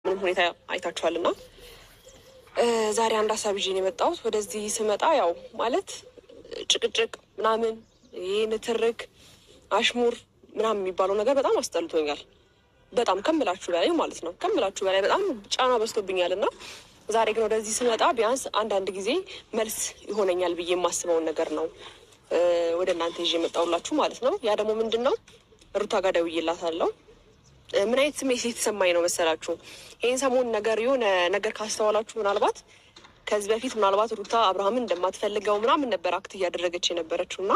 ምንም ሁኔታ አይታችኋልና ዛሬ አንድ ሀሳብ ይዤ ነው የመጣሁት። ወደዚህ ስመጣ ያው ማለት ጭቅጭቅ ምናምን ይሄ ንትርክ አሽሙር ምናምን የሚባለው ነገር በጣም አስጠልቶኛል። በጣም ከምላችሁ በላይ ማለት ነው። ከምላችሁ በላይ በጣም ጫና በዝቶብኛል እና ዛሬ ግን ወደዚህ ስመጣ ቢያንስ አንዳንድ ጊዜ መልስ ይሆነኛል ብዬ የማስበውን ነገር ነው ወደ እናንተ ይዤ የመጣሁላችሁ ማለት ነው። ያ ደግሞ ምንድን ነው? ሩታ ጋር ደውዬላታለሁ። ምን አይነት ስሜት የተሰማኝ ነው መሰላችሁ? ይህን ሰሞን ነገር የሆነ ነገር ካስተዋላችሁ ምናልባት ከዚህ በፊት ምናልባት ሩታ አብርሃምን እንደማትፈልገው ምናምን ነበር አክት እያደረገች የነበረችው እና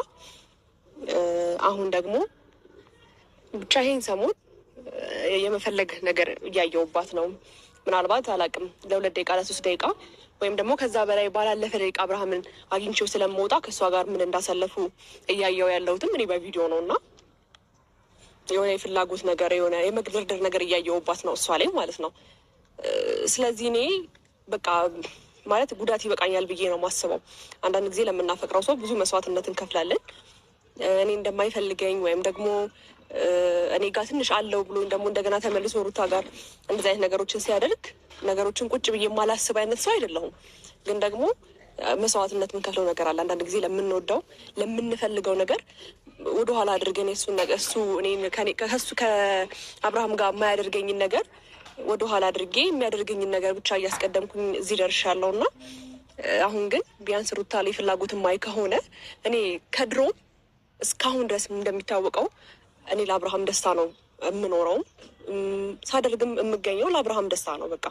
አሁን ደግሞ ብቻ ይህን ሰሞን የመፈለግ ነገር እያየውባት ነው። ምናልባት አላቅም ለ2 ደቂቃ ለ3 ደቂቃ ወይም ደግሞ ከዛ በላይ ባላለፈ ደቂቃ አብርሃምን አግኝቼው ስለመውጣ ከእሷ ጋር ምን እንዳሳለፉ እያየው ያለሁትም እኔ በቪዲዮ ነው እና የሆነ የፍላጎት ነገር የሆነ የመግደርደር ነገር እያየውባት ነው እሷ ላይ ማለት ነው። ስለዚህ እኔ በቃ ማለት ጉዳት ይበቃኛል ብዬ ነው የማስበው። አንዳንድ ጊዜ ለምናፈቅረው ሰው ብዙ መስዋዕትነት እንከፍላለን። እኔ እንደማይፈልገኝ ወይም ደግሞ እኔ ጋር ትንሽ አለው ብሎ ደግሞ እንደገና ተመልሶ ሩታ ጋር እንደዚህ አይነት ነገሮችን ሲያደርግ ነገሮችን ቁጭ ብዬ የማላስብ አይነት ሰው አይደለሁም። ግን ደግሞ መስዋዕትነት የምንከፍለው ነገር አለ። አንዳንድ ጊዜ ለምንወደው ለምንፈልገው ነገር ወደኋላ አድርገን የሱን ነገር ከሱ ከአብርሃም ጋር የማያደርገኝን ነገር ወደኋላ አድርጌ የሚያደርገኝን ነገር ብቻ እያስቀደምኩኝ እዚህ ደርሻለሁ እና አሁን ግን ቢያንስ ሩታ ላይ ፍላጎት ማይ ከሆነ እኔ ከድሮም እስካሁን ድረስ እንደሚታወቀው እኔ ለአብርሃም ደስታ ነው የምኖረውም ሳደርግም የምገኘው ለአብርሃም ደስታ ነው። በቃ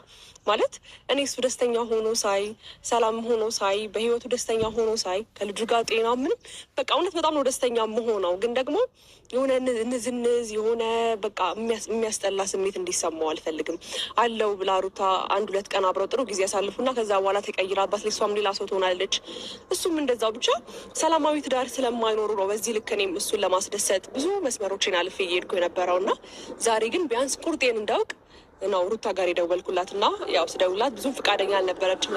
ማለት እኔ እሱ ደስተኛ ሆኖ ሳይ፣ ሰላም ሆኖ ሳይ፣ በህይወቱ ደስተኛ ሆኖ ሳይ፣ ከልጁ ጋር ጤና ምንም በቃ እውነት በጣም ነው ደስተኛ መሆነው። ግን ደግሞ የሆነ ንዝንዝ የሆነ በቃ የሚያስጠላ ስሜት እንዲሰማው አልፈልግም። አለው ብላ ሩታ 1-2 ቀን አብረው ጥሩ ጊዜ ያሳልፉና ከዛ በኋላ ተቀይራባት እሷም ሌላ ሰው ትሆናለች፣ እሱም እንደዛው። ብቻ ሰላማዊ ትዳር ስለማይኖሩ ነው በዚህ ልክ እኔም እሱን ለማስደሰት ብዙ መስመሮችን አልፌ እየሄድኩ የነበረው እና ዛሬ ግን ቢያንስ ቁርጤን እንዳውቅ ነው ሩታ ጋር የደወልኩላት እና ያው ስደውላት ብዙም ፈቃደኛ አልነበረችም።